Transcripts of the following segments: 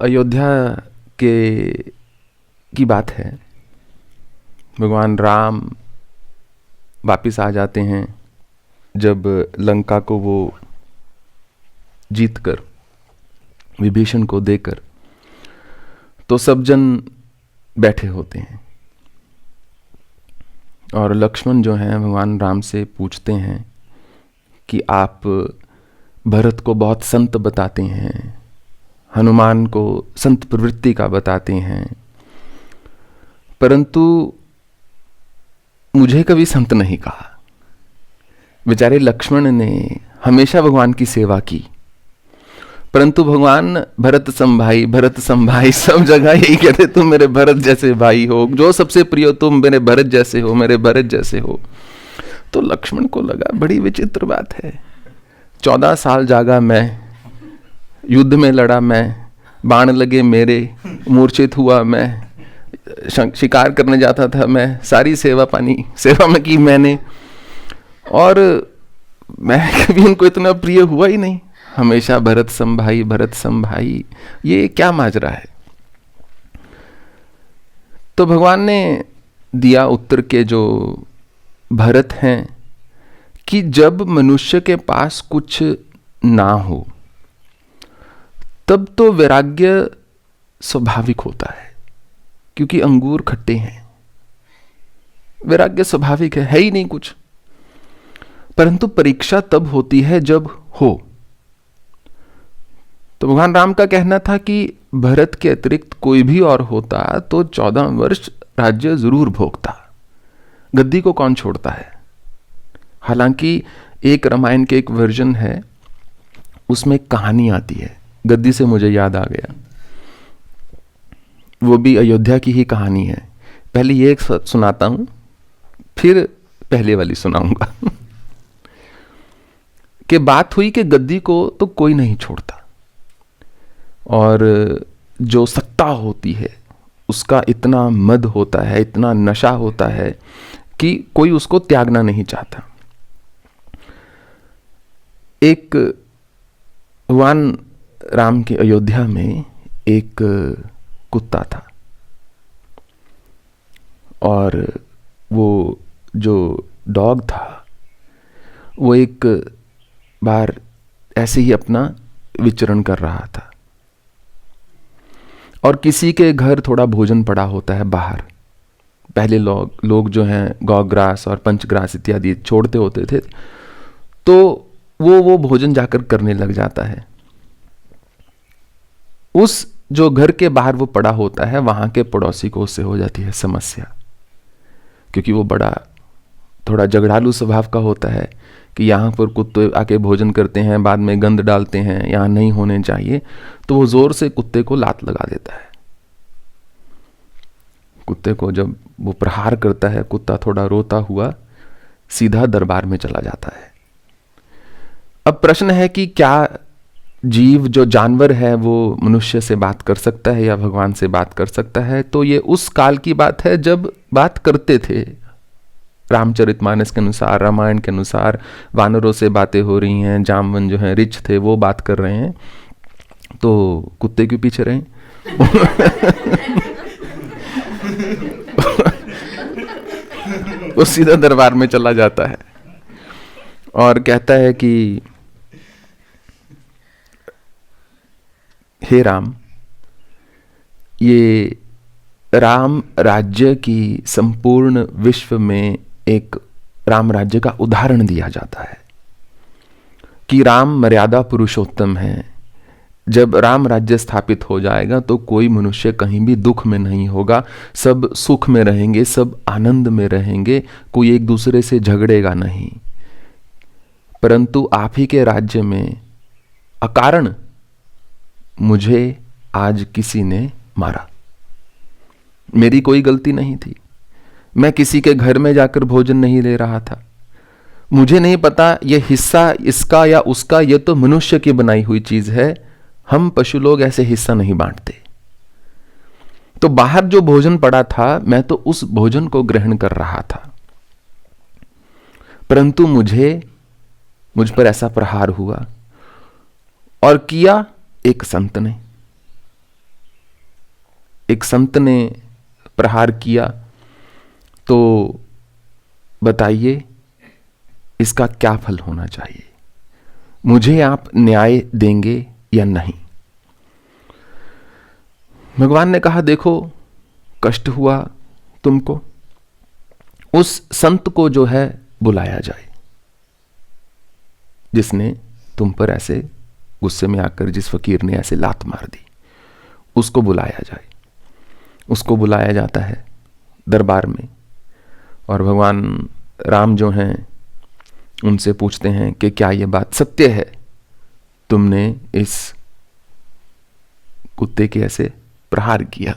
अयोध्या के की बात है। भगवान राम वापिस आ जाते हैं जब लंका को वो जीतकर विभीषण को देकर, तो सब जन बैठे होते हैं और लक्ष्मण जो हैं भगवान राम से पूछते हैं कि आप भरत को बहुत संत बताते हैं, हनुमान को संत प्रवृत्ति का बताते हैं, परंतु मुझे कभी संत नहीं कहा। बेचारे लक्ष्मण ने हमेशा भगवान की सेवा की, परंतु भगवान भरत संभाई सब जगह यही कहते, तुम मेरे भरत जैसे भाई हो, जो सबसे प्रिय हो तुम मेरे भरत जैसे हो, मेरे भरत जैसे हो। तो लक्ष्मण को लगा बड़ी विचित्र बात है, 14 साल जागा मैं, युद्ध में लड़ा मैं, बाण लगे मेरे, मूर्छित हुआ मैं, शिकार करने जाता था मैं, सारी सेवा में की मैंने, और मैं कभी उनको इतना प्रिय हुआ ही नहीं। हमेशा भरत संभाई, ये क्या माजरा है। तो भगवान ने दिया उत्तर के जो भरत हैं कि जब मनुष्य के पास कुछ ना हो तब तो वैराग्य स्वाभाविक होता है, क्योंकि अंगूर खट्टे हैं, वैराग्य स्वाभाविक है ही नहीं कुछ। परंतु परीक्षा तब होती है जब हो। तो भगवान राम का कहना था कि भरत के अतिरिक्त कोई भी और होता तो 14 वर्ष राज्य जरूर भोगता, गद्दी को कौन छोड़ता है। हालांकि एक रामायण के एक वर्जन है, उसमें एक कहानी आती है, गद्दी से मुझे याद आ गया, वो भी अयोध्या की ही कहानी है। पहले ये एक सुनाता हूं, फिर पहले वाली सुनाऊंगा। कि बात हुई कि गद्दी को तो कोई नहीं छोड़ता, और जो सत्ता होती है उसका इतना मद होता है, इतना नशा होता है कि कोई उसको त्यागना नहीं चाहता। एक भगवान राम के अयोध्या में एक कुत्ता था, और वो जो डॉग था वो एक बार ऐसे ही अपना विचरण कर रहा था, और किसी के घर थोड़ा भोजन पड़ा होता है बाहर। पहले लोग जो हैं गौग्रास और पंचग्रास इत्यादि छोड़ते होते थे, तो वो भोजन जाकर करने लग जाता है। उस जो घर के बाहर वो पड़ा होता है, वहां के पड़ोसी को उससे हो जाती है समस्या, क्योंकि वो बड़ा थोड़ा झगड़ालू स्वभाव का होता है कि यहाँ पर कुत्ते आके भोजन करते हैं, बाद में गंद डालते हैं, यहाँ नहीं होने चाहिए। तो वो जोर से कुत्ते को लात लगा देता है। कुत्ते को जब वो प्रहार करता है, कुत्ता थोड़ा रोता हुआ सीधा दरबार में चला जाता है। अब प्रश्न है कि क्या जीव जो जानवर है वो मनुष्य से बात कर सकता है या भगवान से बात कर सकता है। तो ये उस काल की बात है जब बात करते थे। रामचरितमानस के अनुसार, रामायण के अनुसार वानरों से बातें हो रही हैं, जामवन जो है रिछ थे वो बात कर रहे हैं, तो कुत्ते क्यों पीछे रहे। वो सीधा दरबार में चला जाता है और कहता है कि हे राम, ये राम राज्य की संपूर्ण विश्व में एक राम राज्य का उदाहरण दिया जाता है कि राम मर्यादा पुरुषोत्तम है। जब राम राज्य स्थापित हो जाएगा तो कोई मनुष्य कहीं भी दुख में नहीं होगा, सब सुख में रहेंगे, सब आनंद में रहेंगे, कोई एक दूसरे से झगड़ेगा नहीं। परंतु आप ही के राज्य में अकारण मुझे आज किसी ने मारा, मेरी कोई गलती नहीं थी, मैं किसी के घर में जाकर भोजन नहीं ले रहा था, मुझे नहीं पता ये हिस्सा इसका या उसका, ये तो मनुष्य की बनाई हुई चीज है, हम पशु लोग ऐसे हिस्सा नहीं बांटते। तो बाहर जो भोजन पड़ा था मैं तो उस भोजन को ग्रहण कर रहा था, परंतु मुझ पर ऐसा प्रहार हुआ और किया एक संत ने। एक संत ने प्रहार किया, तो बताइए इसका क्या फल होना चाहिए? मुझे आप न्याय देंगे या नहीं? भगवान ने कहा, देखो कष्ट हुआ तुमको, उस संत को जो है बुलाया जाए जिसने तुम पर ऐसे गुस्से में आकर, जिस फकीर ने ऐसे लात मार दी, उसको बुलाया जाए। उसको बुलाया जाता है दरबार में, और भगवान राम जो हैं उनसे पूछते हैं कि क्या ये बात सत्य है, तुमने इस कुत्ते के ऐसे प्रहार किया?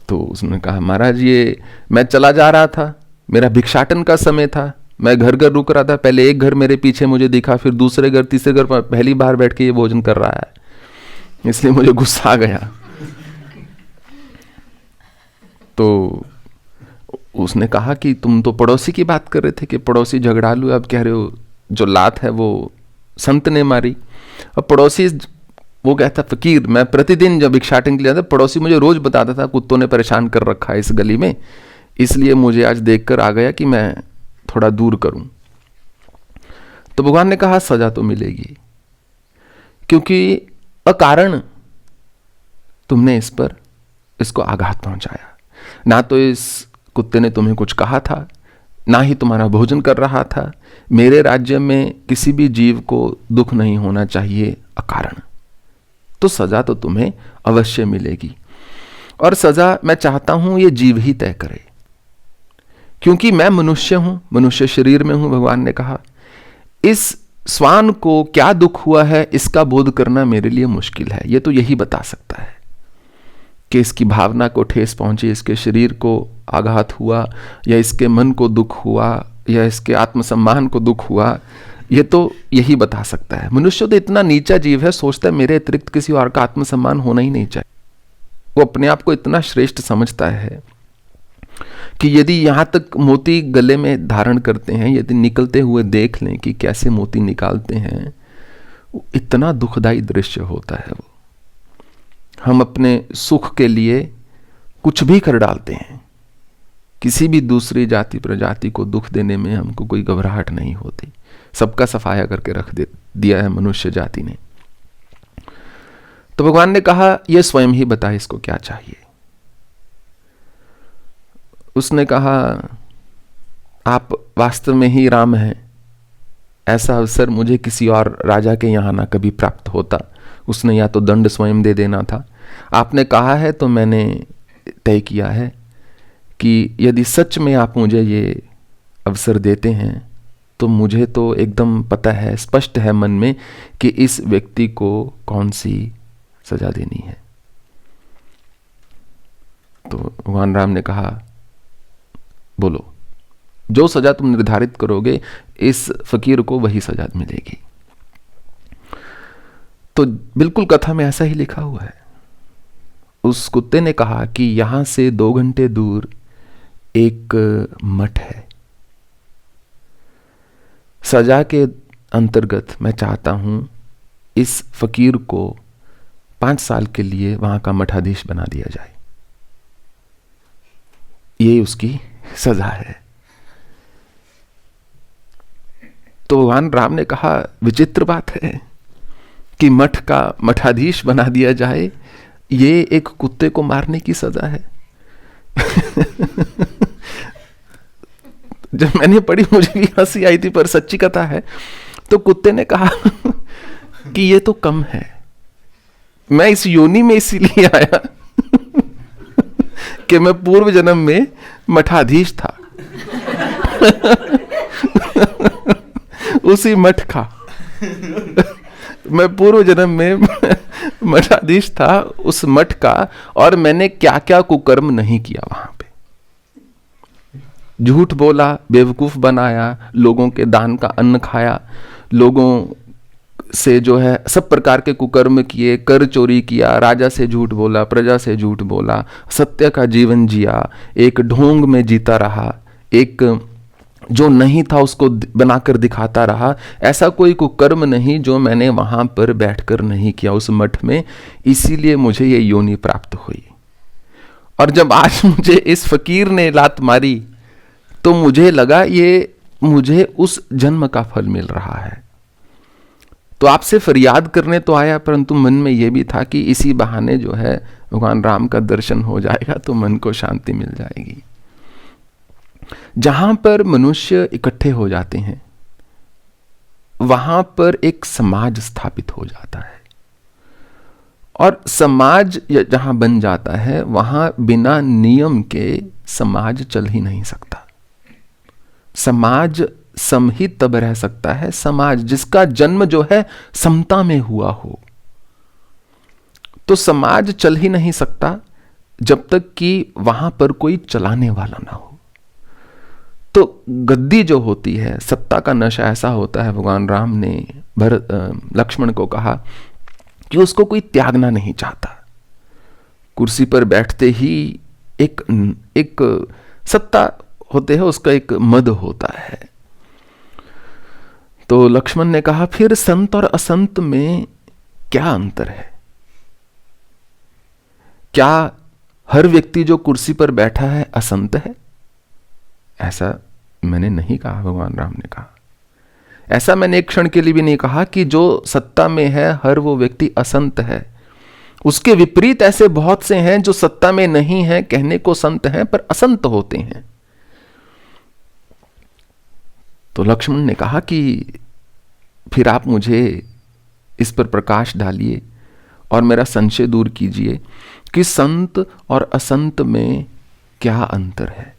तो उसने कहा, महाराज ये मैं चला जा रहा था, मेरा भिक्षाटन का समय था, मैं घर घर रुक रहा था, पहले एक घर मेरे पीछे मुझे दिखा, फिर दूसरे घर, तीसरे घर, पहली बार बैठ के ये भोजन कर रहा है, इसलिए मुझे गुस्सा आ गया। तो उसने कहा कि तुम तो पड़ोसी की बात कर रहे थे कि पड़ोसी झगड़ालू, अब कह रहे हो जो लात है वो संत ने मारी। अब पड़ोसी वो कहता, फकीर मैं प्रतिदिन जब भिक्षाटन के लिए आता, पड़ोसी मुझे रोज बताता था कुत्तों ने परेशान कर रखा है इस गली में, इसलिए मुझे आज देखकर आ गया कि मैं थोड़ा दूर करूं। तो भगवान ने कहा, सजा तो मिलेगी, क्योंकि अकारण तुमने इसको आघात पहुंचाया। ना तो इस कुत्ते ने तुम्हें कुछ कहा था, ना ही तुम्हारा भोजन कर रहा था। मेरे राज्य में किसी भी जीव को दुख नहीं होना चाहिए अकारण, तो सजा तो तुम्हें अवश्य मिलेगी। और सजा मैं चाहता हूं ये जीव ही तय करे, क्योंकि मैं मनुष्य हूं, मनुष्य शरीर में हूं। भगवान ने कहा, इस श्वान को क्या दुख हुआ है इसका बोध करना मेरे लिए मुश्किल है। ये तो यही बता सकता है कि इसकी भावना को ठेस पहुंची, इसके शरीर को आघात हुआ, या इसके मन को दुख हुआ, या इसके आत्मसम्मान को दुख हुआ, ये तो यही बता सकता है। मनुष्य तो इतना नीचा जीव है, सोचता है मेरे अतिरिक्त किसी और का आत्मसम्मान होना ही नहीं चाहिए। वो अपने आप को इतना श्रेष्ठ समझता है कि यदि यहां तक मोती गले में धारण करते हैं, यदि निकलते हुए देख लें कि कैसे मोती निकालते हैं, इतना दुखदाई दृश्य होता है वो। हम अपने सुख के लिए कुछ भी कर डालते हैं, किसी भी दूसरी जाति प्रजाति को दुख देने में हमको कोई घबराहट नहीं होती। सबका सफाया करके रख दिया है मनुष्य जाति ने। तो भगवान ने कहा, यह स्वयं ही बताए इसको क्या चाहिए। उसने कहा, आप वास्तव में ही राम हैं, ऐसा अवसर मुझे किसी और राजा के यहां ना कभी प्राप्त होता। उसने या तो दंड स्वयं दे देना था। आपने कहा है तो मैंने तय किया है कि यदि सच में आप मुझे ये अवसर देते हैं, तो मुझे तो एकदम पता है, स्पष्ट है मन में कि इस व्यक्ति को कौन सी सजा देनी है। तो भगवान राम ने कहा, बोलो, जो सजा तुम निर्धारित करोगे इस फकीर को वही सजा मिलेगी। तो बिल्कुल कथा में ऐसा ही लिखा हुआ है। उस कुत्ते ने कहा कि यहां से 2 घंटे दूर एक मठ है, सजा के अंतर्गत मैं चाहता हूं इस फकीर को 5 साल के लिए वहां का मठाधीश बना दिया जाए। ये उसकी सजा है। तो भगवान राम ने कहा, विचित्र बात है कि मठ का मठाधीश बना दिया जाए, ये एक कुत्ते को मारने की सजा है। जब मैंने पढ़ी मुझे भी हंसी आई थी, पर सच्ची कथा है। तो कुत्ते ने कहा कि ये तो कम है, मैं इस योनि में इसीलिए आया कि मैं पूर्व जन्म में मठाधीश था। उसी मठ का मैं पूर्व जन्म में मठाधीश था, उस मठ का। और मैंने क्या क्या कुकर्म नहीं किया वहां पे। झूठ बोला, बेवकूफ बनाया, लोगों के दान का अन्न खाया, लोगों से जो है सब प्रकार के कुकर्म किए, कर चोरी किया, राजा से झूठ बोला, प्रजा से झूठ बोला, सत्य का जीवन जिया, एक ढोंग में जीता रहा, एक जो नहीं था उसको बनाकर दिखाता रहा। ऐसा कोई कुकर्म नहीं जो मैंने वहां पर बैठकर नहीं किया उस मठ में, इसीलिए मुझे ये योनि प्राप्त हुई। और जब आज मुझे इस फकीर ने लात मारी तो मुझे लगा ये मुझे उस जन्म का फल मिल रहा है। तो आपसे फरियाद करने तो आया, परंतु मन में यह भी था कि इसी बहाने जो है भगवान राम का दर्शन हो जाएगा तो मन को शांति मिल जाएगी। जहां पर मनुष्य इकट्ठे हो जाते हैं वहां पर एक समाज स्थापित हो जाता है, और समाज जहां बन जाता है वहां बिना नियम के समाज चल ही नहीं सकता। समाज सम ही तब रह सकता है, समाज जिसका जन्म जो है समता में हुआ हो। तो समाज चल ही नहीं सकता जब तक कि वहां पर कोई चलाने वाला ना हो। तो गद्दी जो होती है, सत्ता का नशा ऐसा होता है, भगवान राम ने लक्ष्मण को कहा कि उसको कोई त्यागना नहीं चाहता। कुर्सी पर बैठते ही एक सत्ता होते है, उसका एक मद होता है। तो लक्ष्मण ने कहा फिर संत और असंत में क्या अंतर है? क्या हर व्यक्ति जो कुर्सी पर बैठा है असंत है? ऐसा मैंने नहीं कहा, भगवान राम ने कहा। ऐसा मैंने एक क्षण के लिए भी नहीं कहा कि जो सत्ता में है हर वो व्यक्ति असंत है। उसके विपरीत ऐसे बहुत से हैं जो सत्ता में नहीं है, कहने को संत हैं पर असंत होते हैं। तो लक्ष्मण ने कहा कि फिर आप मुझे इस पर प्रकाश डालिए और मेरा संशय दूर कीजिए कि संत और असंत में क्या अंतर है।